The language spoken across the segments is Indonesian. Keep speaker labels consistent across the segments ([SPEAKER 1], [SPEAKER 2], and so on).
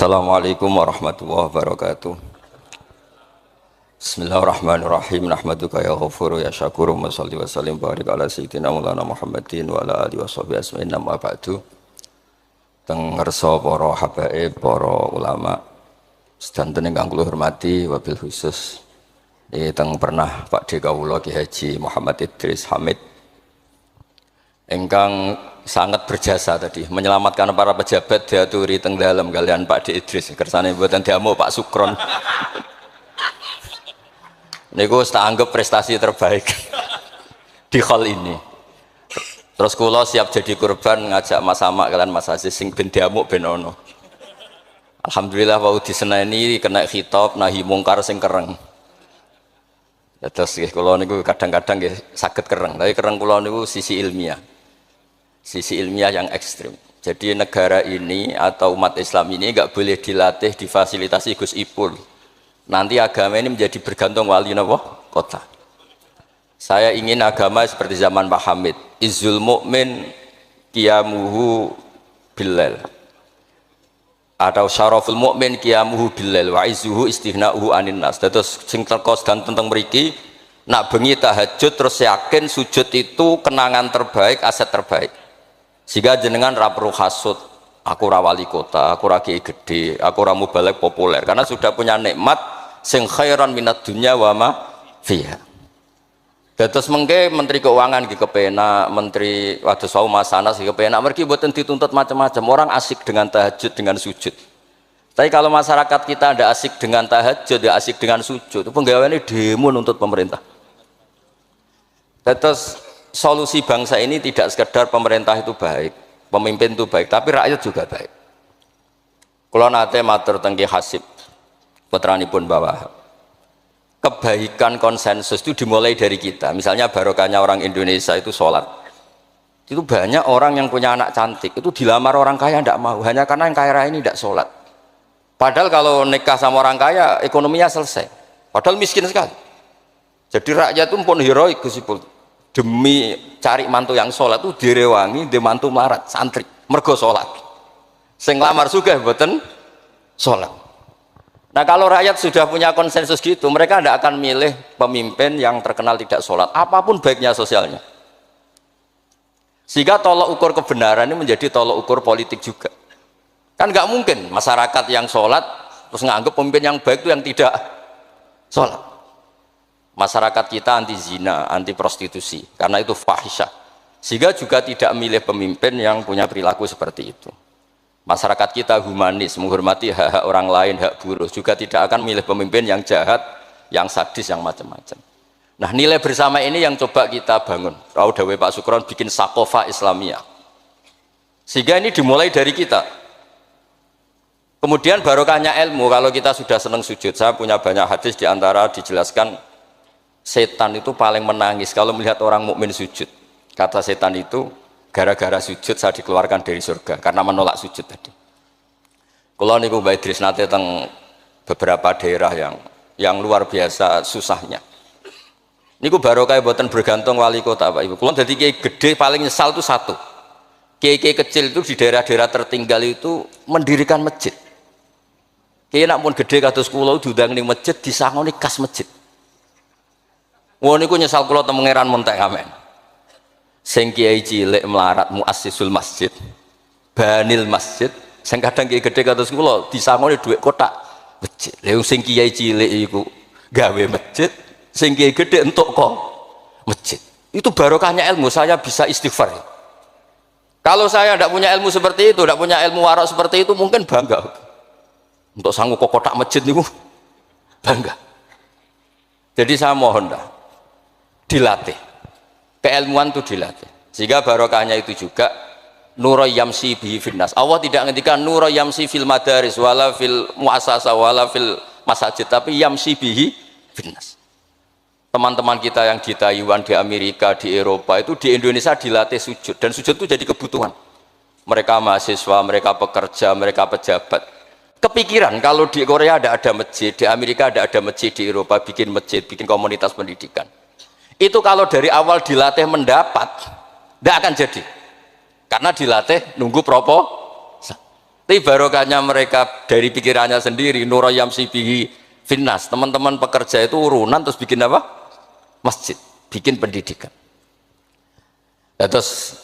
[SPEAKER 1] Assalamualaikum warahmatullahi wabarakatuh. Bismillahirrahmanirrahim. Nahmaduka ya ghafuru ya syakuru wa sholli wa sallim barik ala sayyidina maulana Muhammadin wa ala alihi washabihi asma'in amma ba'du. Teng ngersa para habaib, para ulama sedanten ingkang kula hormati wabil khusus teng pernah Pak D kawula Ki Haji Muhammad Idris Hamid ingkang sangat berjasa tadi menyelamatkan para pejabat diaturi teng dalem kalian Pak D Idris kersane mboten diamuk Pak Sukron. Niku tak anggap prestasi terbaik di hal ini. Terus kula siap jadi korban ngajak Mas Amak kalian Mas Aziz sing ben diamuk ben ono. Alhamdulillah wau diseneni kena khitab nahi mungkar sing kereng. Terus kula niku kadang-kadang nggih saged kereng, tapi kereng kula niku sisi ilmiah. Sisi ilmiah yang ekstrim. Jadi negara ini atau umat Islam ini enggak boleh dilatih, difasilitasi Gus Ipul. Nanti agama ini menjadi bergantung wali napa kota. Saya ingin agama seperti zaman Pak Hamid. Izzul mukmin qiyamuhu billail. Atau syaraful mukmin qiyamuhu billail wa izzuhu istighna'uhu anin nas. Dados sing teko dan tentang mriki nak bengi tahajud terus yakin sujud itu kenangan terbaik, aset terbaik. Sehingga jenengan ra perlu hasud, aku ra wali kota, aku ra kiai gede, aku ra mubalek populer karena sudah punya nikmat sing khairan minad dunya wa ma fiha. Dados mengke menteri keuangan iki kepenak, menteri wados wau Masanas iki kepenak, mergi mboten dituntut macam-macam. Orang asik dengan tahajud, dengan sujud. Tapi kalau masyarakat kita ndak asik dengan tahajud, ndak asik dengan sujud, penggaweane demo nuntut pemerintah. Dados solusi bangsa ini tidak sekedar pemerintah itu baik, pemimpin itu baik, tapi rakyat juga baik. Kula nate matur teng Ki Hasib putranipun Mbah Wahab. Kebaikan konsensus itu dimulai dari kita. Misalnya barokahnya orang Indonesia itu sholat. Itu banyak orang yang punya anak cantik itu dilamar orang kaya tidak mau, hanya karena yang kaya raya ini tidak sholat. Padahal kalau nikah sama orang kaya ekonominya selesai. Padahal miskin sekali. Jadi rakyat itu pun heroik Gus Ipul. Demi cari mantu yang sholat itu direwangi di mantu melarat santri mergo sholat sing lamar sugih mboten sholat. Nah kalau rakyat sudah punya konsensus gitu mereka tidak akan milih pemimpin yang terkenal tidak sholat apapun baiknya sosialnya, sehingga tolok ukur kebenaran ini menjadi tolok ukur politik juga. Kan nggak mungkin masyarakat yang sholat terus nganggap pemimpin yang baik itu yang tidak sholat. Masyarakat kita anti zina, anti prostitusi karena itu fahisyah, sehingga juga tidak memilih pemimpin yang punya perilaku seperti itu. Masyarakat kita humanis, menghormati hak-hak orang lain, hak buruh, juga tidak akan memilih pemimpin yang jahat, yang sadis, yang macam-macam. Nah nilai bersama ini yang coba kita bangun. Rau dawe Pak Sukron bikin sakofa Islamiyah, sehingga ini dimulai dari kita. Kemudian barokahnya ilmu, kalau kita sudah senang sujud, saya punya banyak hadis diantara dijelaskan setan itu paling menangis kalau melihat orang mukmin sujud. Kata setan itu gara-gara sujud saya dikeluarkan dari surga karena menolak sujud tadi. Kalau niku Mbak Idris nate teng beberapa daerah yang luar biasa susahnya. Niku barokah boten bergantung wali kota Pak Ibu. Kalau jadi kiai gede paling nyesal itu satu. Kiai-kiai kecil itu di daerah-daerah tertinggal itu mendirikan masjid. Kiai nak pun gede kados kula diundang ning masjid disangoni kas masjid. Wong niku nyesal kula teng pangeran montek amen. Sing kiai cilik melarat muassisul masjid, banil masjid, sing kadang kiai gede kados kula disangoni dhuwit kotak masjid. Lha sing kiai cilik iku gawe masjid, sing kiai gede entuk kok masjid. Itu barokahnya ilmu, saya bisa istighfar. Kalau saya tidak punya ilmu seperti itu, tidak punya ilmu warak seperti itu, mungkin bangga. Untuk sanggup kok kotak masjid niku bangga. Jadi saya mohon dah dilatih, keilmuan itu dilatih, sehingga barokahnya itu juga nuro yamsi bihi finnas. Allah tidak ngendikan nuro yamsi fil madaris wala fil muasasa wala fil masajid, tapi yamsi bihi finnas. Teman-teman kita yang di Taiwan, di Amerika, di Eropa itu di Indonesia dilatih sujud, dan sujud itu jadi kebutuhan mereka mahasiswa, mereka pekerja, mereka pejabat. Kepikiran kalau di Korea ada masjid, di Amerika ada masjid, di Eropa bikin masjid, bikin komunitas pendidikan. Itu kalau dari awal dilatih mendapat, tidak akan jadi. Karena dilatih nunggu proposal. Tapi barokahnya mereka dari pikirannya sendiri, nurayam sibihi finnas. Teman-teman pekerja itu urunan terus bikin apa? Masjid, bikin pendidikan. Nah, terus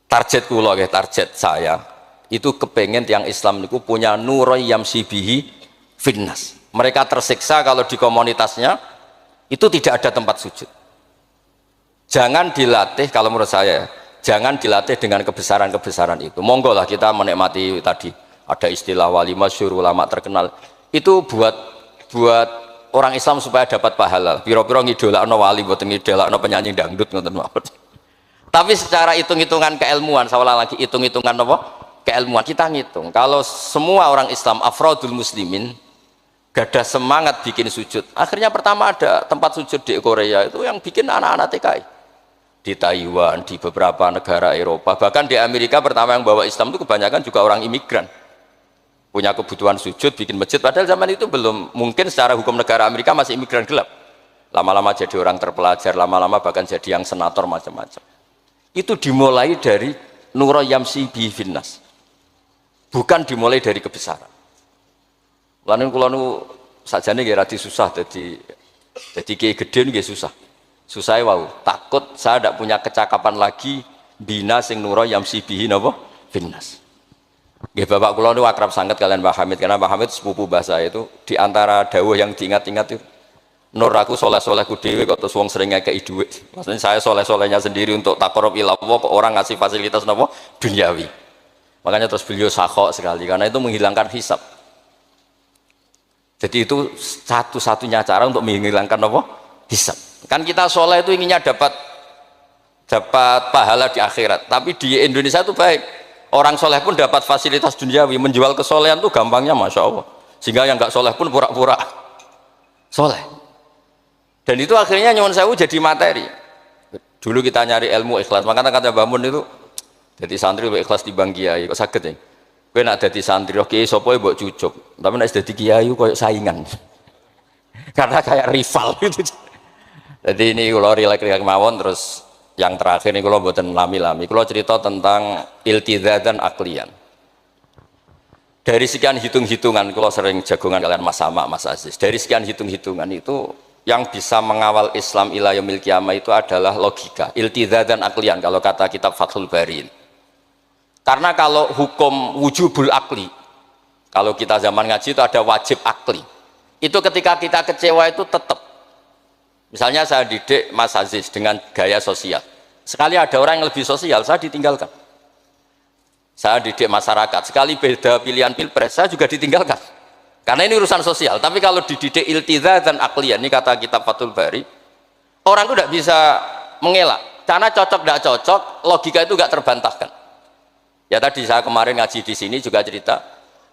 [SPEAKER 1] target kula, target saya itu kepengen tiang Islam itu punya nurayam sibihi finnas. Mereka tersiksa kalau di komunitasnya itu tidak ada tempat sujud. Jangan dilatih, kalau menurut saya, jangan dilatih dengan kebesaran-kebesaran itu. Monggo lah kita menikmati tadi ada istilah wali masyhur, ulama terkenal. Itu buat orang Islam supaya dapat pahala. Piro-piro ngidolakno wali, mboten ngidolakno penyanyi dangdut ngoten mawon. Tapi secara hitung-hitungan keilmuan, saya ulang lagi, hitung-hitungan apa? Keilmuan kita ngitung. Kalau semua orang Islam afrodul muslimin gadah semangat bikin sujud. Akhirnya pertama ada tempat sujud di Korea itu yang bikin anak-anak TKI. Di Taiwan, di beberapa negara Eropa, bahkan di Amerika pertama yang bawa Islam itu kebanyakan juga orang imigran. Punya kebutuhan sujud, bikin masjid. Padahal zaman itu belum mungkin secara hukum negara Amerika masih imigran gelap. Lama-lama jadi orang terpelajar, lama-lama bahkan jadi yang senator macam-macam. Itu dimulai dari nurayam sibihi finnas. Bukan dimulai dari kebesaran. Lalu kalau sajane nggih radi susah jadi kiai gede nggih susah. Susah wow, takut saya tidak punya kecakapan lagi bina sing nurayam sibihi napa finnas. Nggih Bapak kula niku akrab sangat kalian Mbah Hamid karena Mbah Hamid sepupu bahasa itu di antara dawuh yang diingat-ingat itu nur aku soleh-solehku dhewe kok terus wong sering ngekeki dhuwit. Maksudnya saya soleh-solehnya sendiri untuk taqarrub ila Allah kok orang ngasih fasilitas napa duniawi. Makanya terus beliau sakhok sekali karena itu menghilangkan hisab. Jadi itu satu-satunya cara untuk menghilangkan apa? Hisab. Kan kita soleh itu inginnya dapat pahala di akhirat. Tapi di Indonesia itu baik. Orang soleh pun dapat fasilitas duniawi. Menjual kesolehan itu gampangnya Masya Allah. Sehingga yang nggak soleh pun pura-pura soleh. Dan itu akhirnya nyuwun sewu jadi materi. Dulu kita nyari ilmu ikhlas. Makanya kata Mbah Mun itu jadi santri ikhlas di bang kiai. Kok sakit ya? Kowe nak dadi santri oke sapa mbok cucuk. Tapi nek dadi kiai koyo saingan. Karena kayak rival gitu. Jadi ini kalau rilek-rilek mawon terus yang terakhir ini kalau mboten lami-lami. Kalau cerita tentang iltizam dan aklian. Dari sekian hitung-hitungan, kalau sering jagongan kalian Mas Sama, Mas Aziz. Dari sekian hitung-hitungan itu yang bisa mengawal Islam ila yaumil qiyamah itu adalah logika. Iltizam dan aklian kalau kata kitab Fathul Bari. Karena kalau hukum wujubul akli, kalau kita zaman ngaji itu ada wajib akli. Itu ketika kita kecewa itu tetap. Misalnya saya didik Mas Aziz dengan gaya sosial. Sekali ada orang yang lebih sosial, saya ditinggalkan. Saya didik masyarakat, sekali beda pilihan pilpres, saya juga ditinggalkan. Karena ini urusan sosial. Tapi kalau dididik iltizam dan aklian, ini kata kitab Fathul Bari, orang itu tidak bisa mengelak. Karena cocok tidak cocok, logika itu tidak terbantahkan. Ya tadi saya kemarin ngaji di sini juga cerita,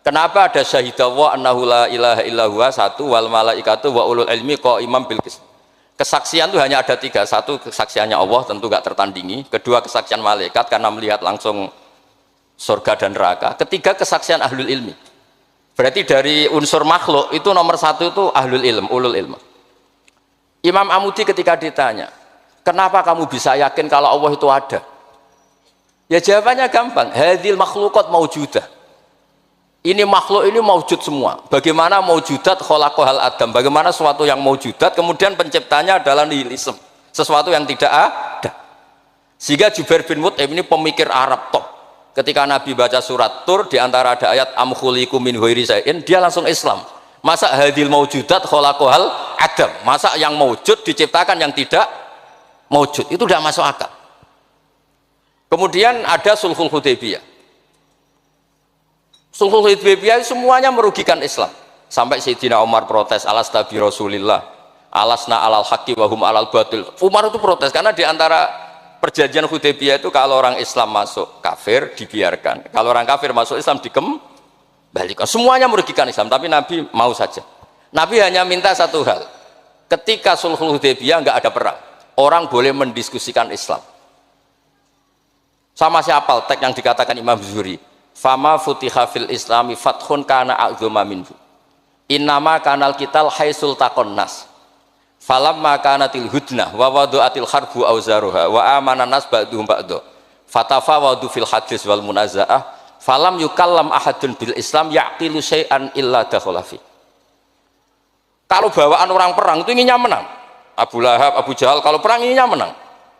[SPEAKER 1] kenapa ada syahidallah annahu la ilaha illallah satu wal malaikatu wa ulul ilmi qaiman bil qist. Kesaksian itu hanya ada tiga. Satu kesaksiannya Allah tentu gak tertandingi. Kedua kesaksian malaikat karena melihat langsung surga dan neraka. Ketiga kesaksian ahlul ilmi. Berarti dari unsur makhluk itu nomor satu itu ahlul ilm, ulul ilm. Imam Amudi ketika ditanya, kenapa kamu bisa yakin kalau Allah itu ada? Ya jawabannya gampang. Hadhil makhluqat maujudah. Ini makhluk ini maujud semua. Bagaimana maujudat khalaqahal adam? Bagaimana sesuatu yang maujudat kemudian penciptanya adalah nihilisme, sesuatu yang tidak ada. Sehingga Jubair bin Mut'im ini pemikir Arab top. Ketika Nabi baca surat Tur di antara ada ayat am khuliqu min ghairi syai'in, dia langsung Islam. Masa hadil maujudat khalaqahal adam? Masa yang maujud diciptakan yang tidak maujud? Itu tidak masuk akal. Kemudian ada Sulhul Hudaybiyah. Sulhul Hudaybiyah semuanya merugikan Islam. Sampai Sayyidina Umar protes, alasta bi Rasulillah, alasna alal haqqi wa hum alal batil. Umar itu protes karena di antara perjanjian Hudaybiyah itu kalau orang Islam masuk kafir dibiarkan, kalau orang kafir masuk Islam dikembalikan. Semuanya merugikan Islam, tapi Nabi mau saja. Nabi hanya minta satu hal. Ketika Sulhul Hudaybiyah nggak ada perang, orang boleh mendiskusikan Islam. Sama siapa teks yang dikatakan Imam Zuhri? Fama futiha fil islami fathun kana a'zuma minhu. Innama kanal kital haisul taqon nas. Falamma kanatil hudnah wa wadu'atil harbu auzaruha wa amana nas ba'duhum ba'du. Fatafawadu fil hadis wal munazaah falam yukallam ahadun bil Islam yaqilu syai'an illa dakhala fi. Kalau bawaan orang perang itu inginnya menang. Abu Lahab, Abu Jahal kalau perang inginnya menang.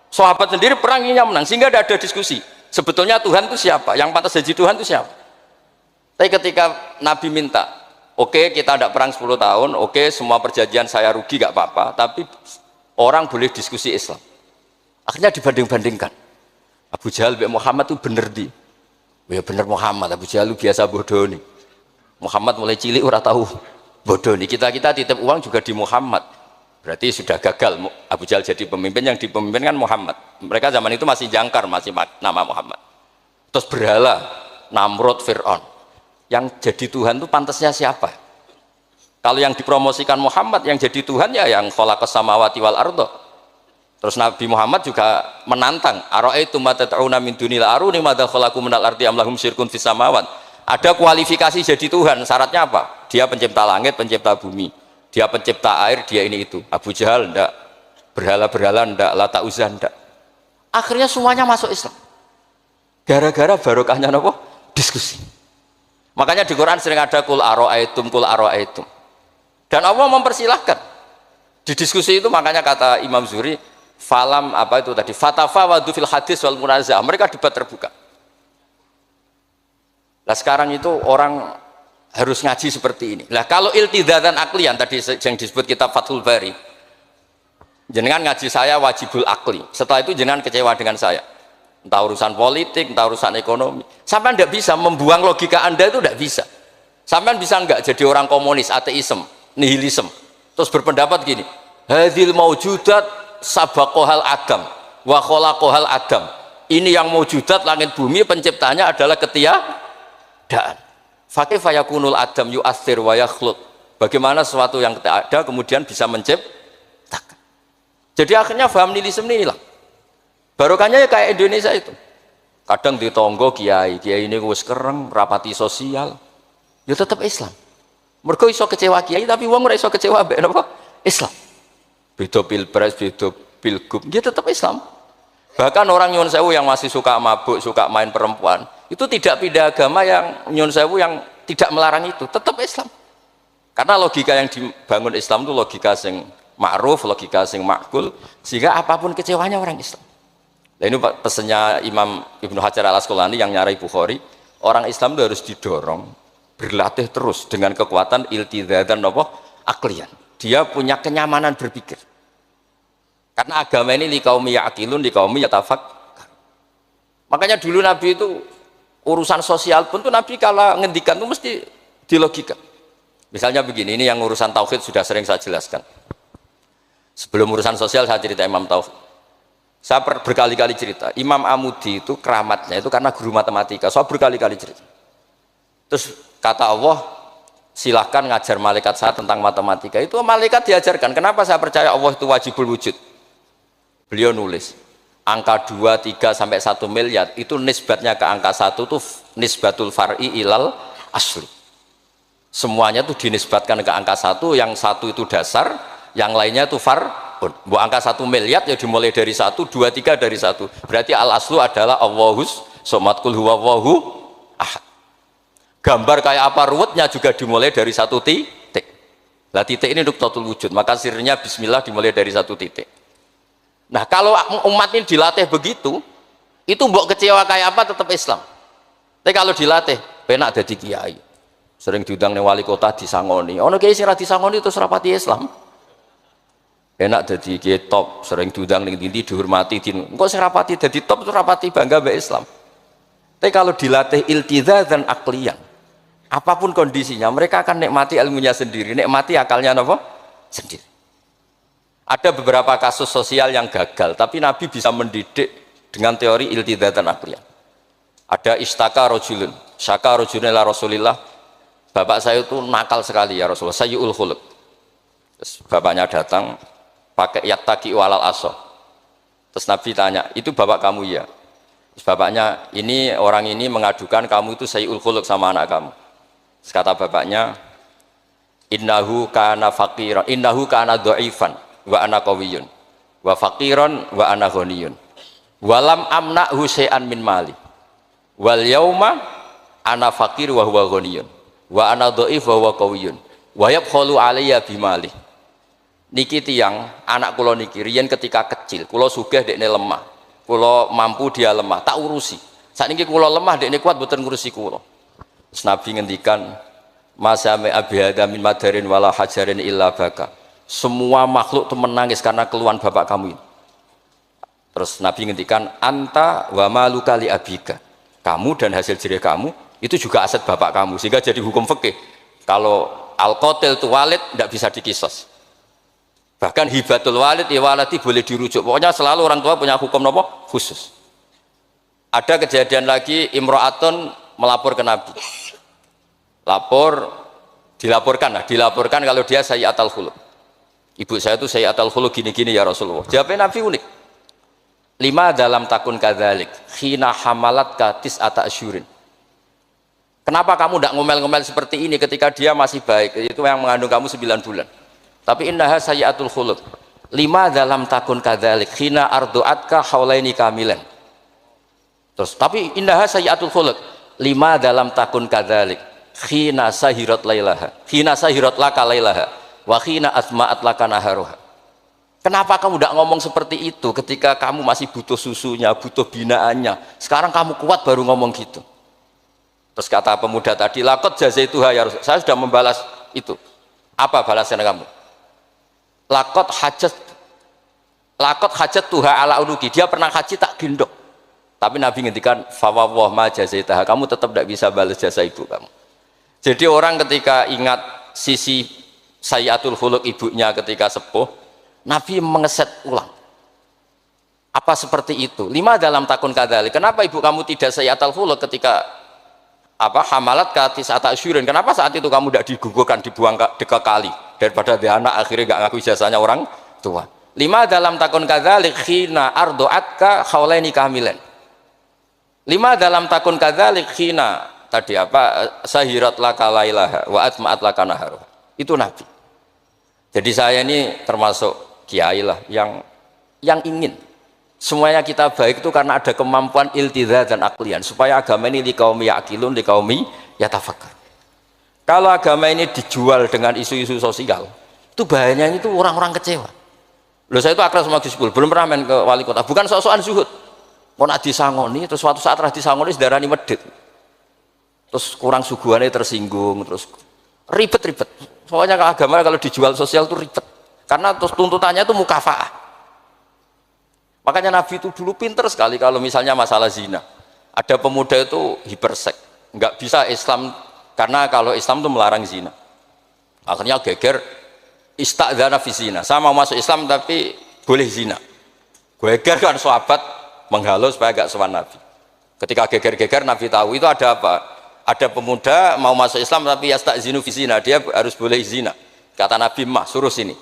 [SPEAKER 1] Sahabat sendiri perang inginnya menang sehingga tidak ada diskusi. Sebetulnya Tuhan itu siapa? Yang pantas jadi Tuhan itu siapa? Tapi ketika Nabi minta, oke, kita tidak perang 10 tahun, oke, semua perjanjian saya rugi gak apa-apa, tapi orang boleh diskusi Islam. Akhirnya dibanding-bandingkan. Abu Jahal bin Muhammad itu bener di. Ya bener Muhammad, Abu Jahal itu biasa bodoh nih. Muhammad mulai cilik ora tahu bodoh nih. Kita titip uang juga di Muhammad. Berarti sudah gagal Abu Jahal jadi pemimpin, yang dipemimpinkan Muhammad. Mereka zaman itu masih jangkar, masih nama Muhammad. Terus berhala Namrud, Fir'aun. Yang jadi Tuhan itu pantasnya siapa? Kalau yang dipromosikan Muhammad, yang jadi Tuhan ya yang khalaqas samawati wal ardh. Terus Nabi Muhammad juga menantang, ara'aitum ma tad'una min dunil aruni madza khalaqu minal ardi am lahum syirkun fis samawat. Ada kualifikasi jadi Tuhan, syaratnya apa? Dia pencipta langit, pencipta bumi. Dia pencipta air, dia ini itu. Abu Jahal ndak, berhala-berhala ndak, Lata Uzza ndak. Akhirnya semuanya masuk Islam. Gara-gara barokahnya apa? Diskusi. Makanya di Quran sering ada kul ara'aitum, kul ara'aitum. Dan Allah mempersilahkan. Di diskusi itu makanya kata Imam Zuhri, falam apa itu tadi? Fatafawadu fil hadis wal munazah. Mereka debat terbuka. Nah sekarang itu orang harus ngaji seperti ini. Nah kalau iltidatan aklian tadi yang disebut kitab Fathul Bari, jenengan ngaji saya wajibul akli. Setelah itu jenengan kecewa dengan saya. Entah urusan politik, entah urusan ekonomi. Sampai tidak bisa membuang logika Anda itu tidak bisa. Sampai bisa enggak jadi orang komunis, ateisme, nihilisme. Terus berpendapat gini, hadil maujudat sabaqohal adam, wa khalaqohal adam. Ini yang maujudat langit bumi penciptanya adalah ketiadaan. Fakaifa yakunul adam yu'athir wa yakhluq. Bagaimana sesuatu yang tidak ada kemudian bisa menciptakan. Jadi akhirnya paham nihilisme inilah. Barokahnya ya kayak Indonesia itu. Kadang di tonggo kiai ini wis kereng, rapati sosial. Ya tetap Islam. Mergo iso kecewa kiai tapi wong ora iso kecewa mbek napa? Islam. Beda pilpres, beda pilgub, dia tetap Islam. Bahkan orang nyun sewu yang masih suka mabuk, suka main perempuan, itu tidak pindah agama yang nyun sewu yang tidak melarang itu, tetap Islam. Karena logika yang dibangun Islam itu logika sing ma'ruf, logika sing makul, sehingga apapun kecewanya orang Islam. Nah ini pesannya Imam Ibnu Hajar al-Asqalani yang nyarai Bukhari, orang Islam itu harus didorong, berlatih terus dengan kekuatan iltizatan aklian. Dia punya kenyamanan berpikir. Karena agama ini liqaumi ya'qilun, liqaumi yatafakkar. Makanya dulu Nabi itu urusan sosial pun tuh Nabi kalau ngendikan itu mesti dilogika. Misalnya begini, ini yang urusan tauhid sudah sering saya jelaskan. Sebelum urusan sosial saya cerita Imam Tauhid. Saya berkali-kali cerita, Imam Amudi itu keramatnya itu karena guru matematika. Saya berkali-kali cerita. Terus kata Allah, silahkan ngajar malaikat saya tentang matematika. Itu malaikat diajarkan. Kenapa saya percaya Allah itu wajibul wujud? Beliau nulis, angka 2, 3 sampai 1 miliar itu nisbatnya ke angka 1 itu nisbatul far'i ilal asli. Semuanya itu dinisbatkan ke angka 1, yang 1 itu dasar, yang lainnya itu far'un. Bu angka 1 miliar ya dimulai dari 1, 2, 3 dari 1. Berarti al aslu adalah Allahus somad kul huwallahu ahad. Gambar kayak apa ruwetnya juga dimulai dari 1 titik. Lah titik ini nuqtatul wujud, maka sirnya bismillah dimulai dari 1 titik. Nah kalau umat ini dilatih begitu, itu mbok kecewa kayak apa tetap Islam. Tapi kalau dilatih, penak jadi kiai. Sering diundang ning wali kota disangoni. Ono kiai sing ra disangoni terus rapati Islam. Enak jadi kiai top, sering diundang ning ndi dihormati din. Engko sing rapati dadi top itu rapati bangga mbek Islam. Tapi kalau dilatih iltizatan aklian, apapun kondisinya, mereka akan nikmati ilmunya sendiri, nikmati akalnya apa? Sendiri. Ada beberapa kasus sosial yang gagal, tapi Nabi bisa mendidik dengan teori iltizatan aklian. Ada istaka rojulun, syaka rojulun ila Rasulillah, bapak saya itu nakal sekali ya Rasulullah, sayyul khuluq. Terus bapaknya datang, pakai yattaki walal aso. Terus Nabi tanya, itu bapak kamu ya? Terus bapaknya, ini orang ini mengadukan kamu itu sayyul khuluq sama anak kamu. Terus kata bapaknya, innahu kana faqiran, innahu kana dhaifan wa ana qawiyun wa faqiran wa ana ghaniyun walam amna'hu syai'an min mali wal yauma ana fakir wa huwa ghaniyun wa ana dhaif wa huwa qawiyyun wa yabkhalu alayya bimali. Niki tiyang anak kula niki riyen ketika kecil kula sugih dekne lemah, kula mampu dia lemah tak urusi. Sakniki kula lemah dekne kuat mboten ngurusi kula. Terus Nabi ngendikan masame abihada min madarin wala hajarin illa baka. Semua makhluk itu menangis karena keluhan bapak kamu ini. Terus Nabi ngendikan anta wa maluka li abika. Kamu dan hasil jerih kamu itu juga aset bapak kamu, sehingga jadi hukum fikih. Kalau al-qatil itu walid tidak bisa dikisos. Bahkan hibatul walid ya waladi boleh dirujuk. Pokoknya selalu orang tua punya hukum nopo khusus. Ada kejadian lagi imro'atun melapor ke Nabi. Dilaporkan kalau dia sayyi'atul khuluq. Ibu saya itu sayyi'atul khuluq gini-gini ya Rasulullah. Jawabnya Nabi unik. 5 dalam takun kadzalik khina hamalat katis ata asyurin. Kenapa kamu tidak ngomel-ngomel seperti ini ketika dia masih baik? Itu yang mengandung kamu 9 bulan. Tapi innaha sayyi'atul khuluq. 5 dalam takun kadzalik khina ardu'atka haulaini kamilan. Terus tapi innaha sayyi'atul khuluq. 5 dalam takun kadzalik khina sahirat lailaha. Khina sahirat laka lailaha wa khina asma'at laka naharuha. Kenapa kamu tidak ngomong seperti itu ketika kamu masih butuh susunya, butuh binaannya? Sekarang kamu kuat baru ngomong gitu. Terus kata pemuda tadi, lakot jazaituha ya Rasul. Saya sudah membalas itu. Apa balasan kamu? Lakot hajat tuha ala unuki. Dia pernah haji tak gendong. Tapi Nabi ngendikan fawwah ma jazaitaha. Kamu tetap tidak bisa balas jasa ibu kamu. Jadi orang ketika ingat sisi sayyi'atul khuluq ibunya ketika sepuh, Nabi mengeset ulang. Apa seperti itu? 5 dalam takun kadzalik. Kenapa ibu kamu tidak sayyi'atul khuluq ketika hamalat katis ata asyurin? Kenapa saat itu kamu tidak digugurkan, dibuang ke kali daripada dia anak akhirnya nggak ngaku ijazahnya orang tua? 5 dalam takun kadzalik khina ardu'atka haulaini kamilan. 5 dalam takun kadzalik khina tadi sahirat laka lailaha wa atma'at laka naharuha. Itu Nabi. Jadi saya ini termasuk kiai lah yang ingin semuanya kita baik itu karena ada kemampuan iltidza dan aklian supaya agama ini liqaumi yaqilun liqaumi yatafakkar. Kalau agama ini dijual dengan isu-isu sosial itu bahayanya itu orang-orang kecewa. Loh saya itu akrab sama Gus Pul, belum pernah main ke wali kota, bukan sok-sokan zuhud. Mau nak disangoni terus suatu saat disangoni sedarani medit. Terus kurang suguhannya tersinggung, terus ribet-ribet. Pokoknya agama kalau dijual sosial itu ribet. Karena terus tuntutannya itu mukafaah. Makanya Nabi itu dulu pinter sekali kalau misalnya masalah zina. Ada pemuda itu hiperseks, nggak bisa Islam karena kalau Islam itu melarang zina. Akhirnya geger istadzana fi zina. Saya mau masuk Islam tapi boleh zina. Geger kan sahabat menghalau supaya nggak sowan Nabi. Ketika geger-geger Nabi tahu itu ada apa? Ada pemuda mau masuk Islam tapi yastadzinu fi zina, dia harus boleh zina. Kata Nabi, mah suruh sini.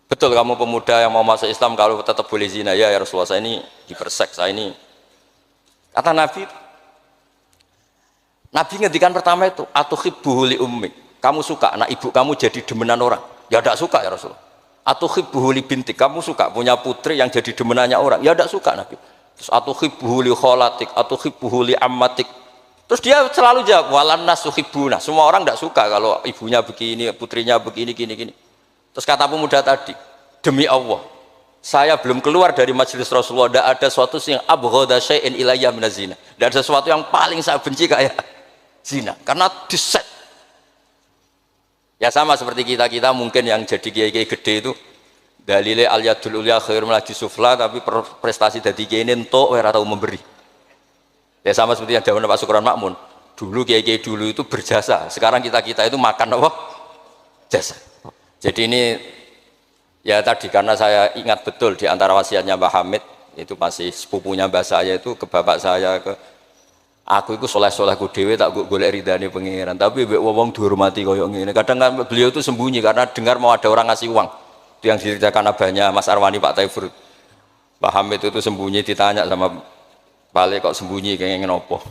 [SPEAKER 1] Betul kamu pemuda yang mau masuk Islam kalau tetap boleh zina? Ya Rasulullah, saya ini hiperseks, saya ini. Kata Nabi ngendikan pertama itu atuhibbuhu li ummik. Kamu suka anak ibu kamu jadi demenan orang? Ya tidak suka ya Rasulullah. Atuhibbuhu li bintik. Kamu suka punya putri yang jadi demenannya orang? Ya tidak suka Nabi. Terus atuhibbuhu li kholatik, atuhibbuhu li ammatik. Terus dia selalu jawab walan nasuhibbuna. Semua orang tidak suka kalau ibunya begini, putrinya begini, gini. Terus kata pemuda tadi, demi Allah, saya belum keluar dari majelis Rasulullah, tidak ada sesuatu yang abghadha syai'in ilayya minaz zina. Tidak ada sesuatu yang paling saya benci kayak zina, karena diset. Ya sama seperti kita mungkin yang jadi kiai-kiai gede itu, dalile al yadul ulya khairul minal sufla, tapi prestasi dari kiai ini entuk ora tahu memberi. Ya sama seperti yang zaman Pak Sukron Makmun. Dulu kiai-kiai dulu itu berjasa, sekarang kita itu makan apa? Jasa. Jadi ini ya tadi karena saya ingat betul di antara wasiatnya Mbah Hamid itu masih sepupunya mbah saya itu ke bapak saya ke aku itu soleh-solehku dhewe tak golek ridane pangeran tapi mbek wong dihormati koyo ngene. Kadang kan beliau itu sembunyi karena dengar mau ada orang ngasih uang. Itu yang diceritakan abahnya Mas Arwani Pak Taifur. Mbah Hamid itu sembunyi ditanya sama Balik kok sembunyi kayak ngene opo.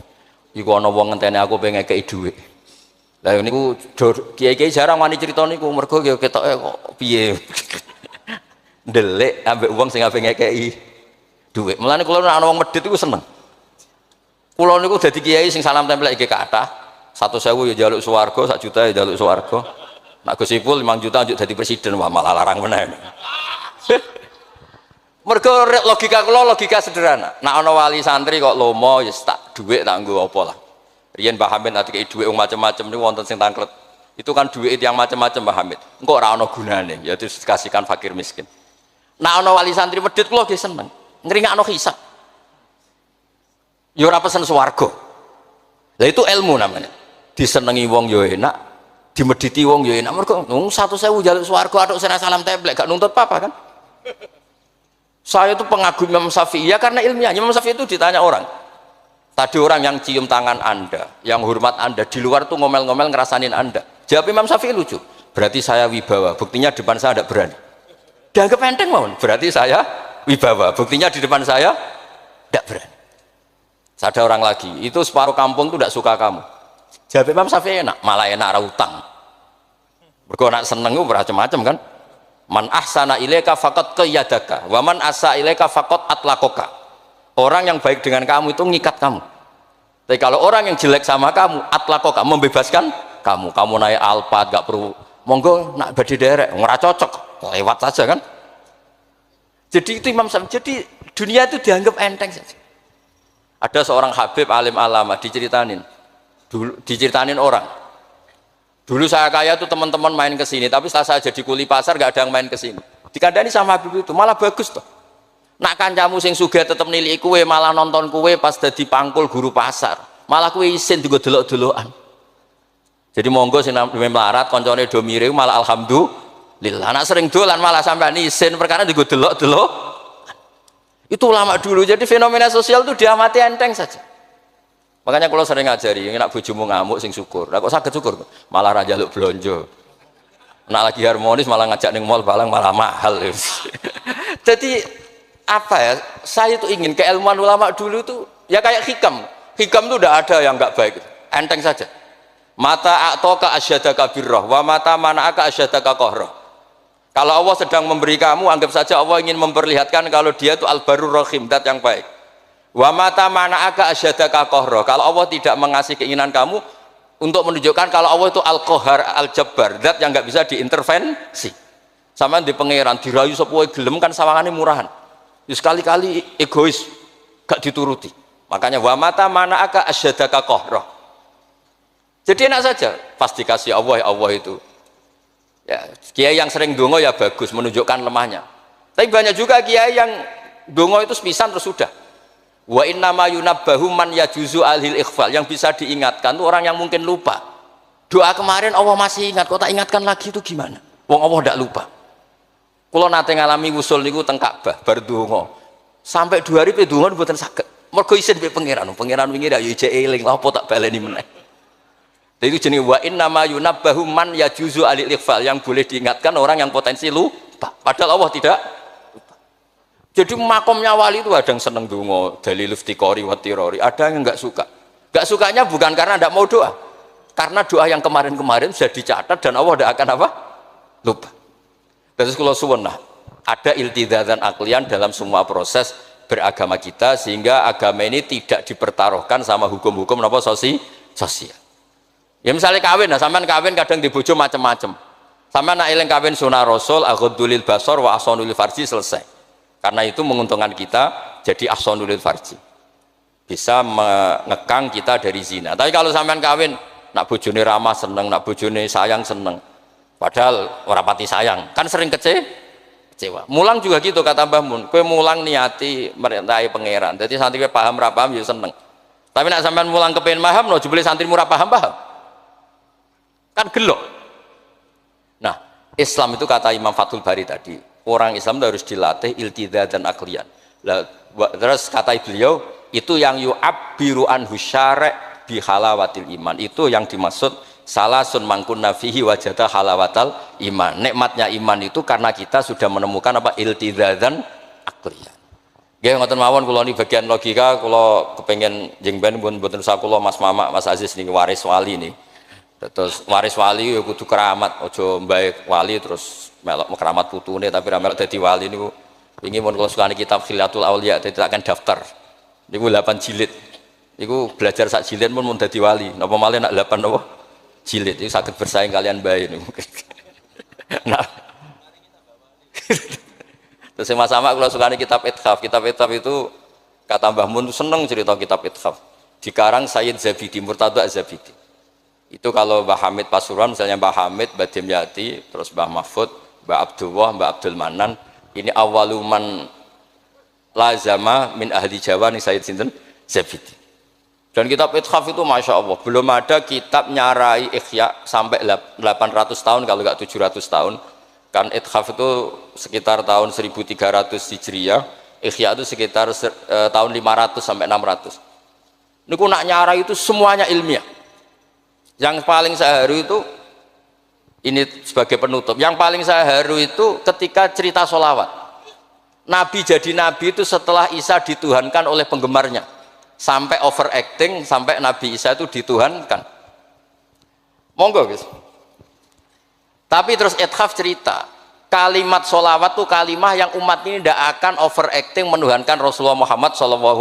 [SPEAKER 1] Iku ana wong ngenteni aku pengen ngekeki dhuwit. Lah niku kiai-kiai jarang wani crita niku mergo ketoke kok piye. Ndelik ambek wong sing ape ngekeki dhuwit. Mulane kula nek ana wong medhit iku seneng. Kula niku dadi kiai sing salam tempel iki kathah. 1.000 ya njaluk swarga, 1 juta ya njaluk swarga. Nak Gus Ipul 5 juta njuk dadi presiden, wah malah larang meneh. Mergo logika kula logika sederhana. Nak ana wali santri kok lomo ya tak dhuwit tak nggo apa lah. Riyen Mbah Hamid ati kei dhuwit macam-macam niku wonten sing tangklet. Itu kan duit yang macam-macam Mbah Hamid. Engko ora ana gunane, ya terus dikasihkan fakir miskin. Nak ana wali santri medhit kula nggih seneng. Ngringakno hisab. Ya ora pesen swarga. Lah itu ilmu namanya. Disenengi wong ya enak, dimedhiti wong ya enak. Mergo wong 1.000 njaluk swarga atuk sira salam templek gak nuntut apa-apa kan? Saya itu pengagum Imam Syafi'i ya karena ilmiah. Imam Syafi'i itu ditanya orang. Tadi orang yang cium tangan Anda, yang hormat Anda, di luar tuh ngomel-ngomel ngerasanin Anda. Jawab Imam Syafi'i lucu. Berarti saya wibawa, buktinya depan saya ada berani. Dianggap enteng mohon. Berarti saya wibawa, buktinya di depan saya tidak berani. Ada orang lagi, itu separuh kampung tuh tidak suka kamu. Jawab Imam Syafi'i enak, malah enak rautang. Berkonak seneng itu macam-macam kan. Man ahsana ilaika faqad qayyadaka, wa man asa ilaika faqad atlakoka. Orang yang baik dengan kamu itu ngikat kamu. Tapi kalau orang yang jelek sama kamu, atlakoka, membebaskan kamu. Kamu naik Alphard gak perlu monggo nak badhe derek, ora cocok, lewat saja kan. Jadi itu Imam Syafi'i. Jadi dunia itu dianggap enteng saja. Ada seorang Habib alim alama diceritain orang. Dulu saya kaya tuh teman-teman main ke sini, tapi setelah saya jadi kuli pasar gak ada yang main ke sini. Dikandani sama Habib itu malah bagus toh. Nak kancamu sing sugih tetep niliki kowe, malah nonton kowe pas dadi pangkul guru pasar. Malah kowe isin juga delok-delokan. Jadi monggo sing melarat kancane do mirip malah alhamdulillah. Anak sering dolan malah sampean isin perkara juga delok-delok. Itu ulama dulu. Jadi fenomena sosial itu diamati enteng saja. Makanya kalau sering ngajari, nak bojomu ngamuk sing syukur. Lah kok saged syukur? Malah ra njaluk blonjo. Nak lagi harmonis malah ngajak ning mall balang malah mahal. Jadi apa ya? Saya itu ingin keilmuan ulama dulu itu ya kayak hikam. Hikam itu udah ada yang nggak baik. Enteng saja. Mata a'toka asyadaka birrah wa mata mana'aka asyadaka qahrah. Kalau Allah sedang memberi kamu, anggap saja Allah ingin memperlihatkan kalau dia itu al-barur rahim, zat yang baik. Wa mata mana'aka asyadaka qahrah. Kalau Allah tidak mengasih keinginan kamu untuk menunjukkan kalau Allah itu al-qahar, al-jabbar, zat yang nggak bisa diintervensi. Sama di pangeran dirayu sepuhe gelem kan sawangane murahan. Ya sekali-kali egois, gak dituruti. Makanya wa mata mana'aka asyadaka qahrah. Jadi enak saja, pasti kasih Allah ya Allah itu. Ya, kiai yang sering dongo ya bagus menunjukkan lemahnya. Tapi banyak juga kiai yang dongo itu sepisan terus sudah. Wa inna ma yunabbahu man yajuzu alhil ikhfal, yang bisa diingatkan itu orang yang mungkin lupa. Doa kemarin Allah masih ingat, kok tak ingatkan lagi itu gimana? Wong Allah tidak lupa. Kalau nate ngalami usul niku teng Ka'bah bar donga. Sampai 2 hari pe donga mboten saged. Mergo isin pe pangeran wingi ra yo ijek eling, lha apa tak baleni meneh. Itu jenis wa inna ma yunabbahu man yajuzu alil ikhfal, yang boleh diingatkan orang yang potensi lupa. Padahal Allah tidak lupa. Jadi makomnya wali itu ada yang seneng donga, dalil iftiqori wa tirori, ada yang enggak suka. Enggak sukanya bukan karena enggak mau doa. Karena doa yang kemarin-kemarin sudah dicatat dan Allah tidak akan apa? Lupa. Terus kalau suwun ada iltizatan aklian dalam semua proses beragama kita, sehingga agama ini tidak dipertaruhkan sama hukum-hukum apa sosial. Ya misalnya kawin, sampean kawin kadang dibojo macam-macam. Sampean nak eling kawin sunah Rasul, aghdulil basar wa ahsanul farji, selesai. Karena itu menguntungkan kita jadi ahsanul farji. Bisa mengekang kita dari zina. Tapi kalau sampean kawin nak bojone ramah seneng, nak bojone sayang seneng. Padahal ora pati sayang, kan sering kecewa. Mulang juga gitu kata Mbah Mun. Kowe mulang niati merintahi pangeran. Jadi santri paham ra paham ya seneng. Tapi nak sampean mulang kepen paham no jebule santri murah paham. Kan gelok. Nah, Islam itu kata Imam Fathul Bari tadi, orang Islam itu harus dilatih iltidzat dan aklian. Terus kata beliau, itu yang yu'abbiru anhu syara' bi halawatil iman. Itu yang dimaksud salasun mangkunna fihi wajada halawatal iman. Nikmatnya iman itu karena kita sudah menemukan apa iltidzat dan aklian. Nggih ngoten mawon, kula ni bagian logika, kula kepengin jengben mboten usah kula Mas Mamak, Mas Aziz niki waris wali nih. Terus waris wali ya kudu keramat, ojo mbae wali terus melok keramat putune tapi ra melok dadi wali niku. Wingi mun kula sukani kitab Khilatul Auliya dadi akan daftar. Niku 8 jilid. Iku belajar sak jilid pun mau dadi wali. Napa malih nak 8 napa? Jilid itu saged bersaing kalian bae niku. Nah. Terus sama-sama kalau sukani kitab Ithaf. Kitab Ithaf itu kata Mbah Mun seneng cerita kitab Ithaf. Dikarang Sayyid Zabidi, Murtada Zabidi. Itu kalau Mbah Hamid Pasuruan, misalnya Mbah Hamid, Mbah Dimyati, terus Mbah Mahfud, Mbah Abdullah, Mbah Abdul Manan, ini awaluman lazama min ahli Jawa nih Sayyid Sinten Zabidi. Dan kitab Ithaf itu Masya Allah, belum ada kitab nyarai Ikhya sampai 800 tahun kalau nggak 700 tahun. Kan Ithaf itu sekitar tahun 1300 Hijriyah, Ikhya itu sekitar tahun 500 sampai 600. Niku nak nyarai itu semuanya ilmiah. Yang paling saya haru itu, ini sebagai penutup, yang paling saya haru itu ketika cerita sholawat. Nabi jadi nabi itu setelah Isa dituhankan oleh penggemarnya. Sampai overacting, sampai Nabi Isa itu dituhankan. Monggo guys. Tapi terus Ithaf cerita, kalimat sholawat itu kalimah yang umat ini tidak akan overacting menuhankan Rasulullah Muhammad SAW.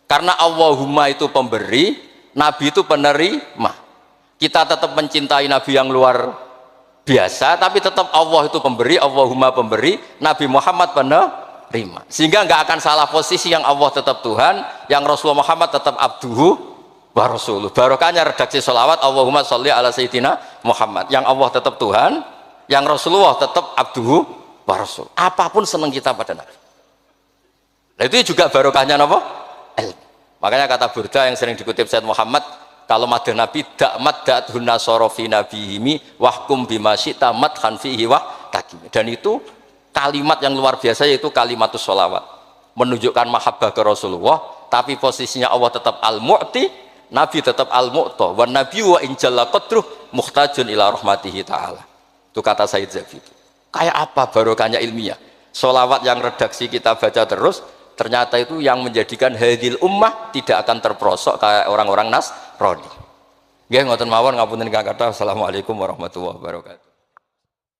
[SPEAKER 1] Karena Allahumma itu pemberi, Nabi itu penerima. Kita tetap mencintai Nabi yang luar biasa, tapi tetap Allah itu pemberi, Allahumma pemberi, Nabi Muhammad penerima. Sehingga nggak akan salah posisi, yang Allah tetap Tuhan, yang Rasulullah Muhammad tetap abduhu wa rasuluh. Barokahnya redaksi sholawat Allahumma sholli ala sayyidina Muhammad, yang Allah tetap Tuhan, yang Rasulullah tetap abduhu wa rasul. Apapun senang kita pada Nabi. Nah, itu juga barokahnya apa? Ilmu. Makanya kata Burda yang sering dikutip Sayyid Muhammad, kalau madah Nabi dakmat da'athun nasorofi nabihimi wahkum bima syi'ta madhan fihi wah takimi. Dan itu kalimat yang luar biasa, yaitu kalimatus sholawat, menunjukkan mahabbah ke Rasulullah, tapi posisinya Allah tetap al-mu'ti, Nabi tetap al-mu'ta, wa nabi wa injalla qadruh muhtajun ila rahmatihi ta'ala. Itu kata Sayyid Zabidi. Kayak apa barokahnya ilmiah? Sholawat yang redaksi kita baca terus, ternyata itu yang menjadikan hadil ummah tidak akan terperosok kayak orang-orang Nasrani. Nggih ngoten mawon, ngapunten ingkang kathah. Assalamualaikum warahmatullahi wabarakatuh.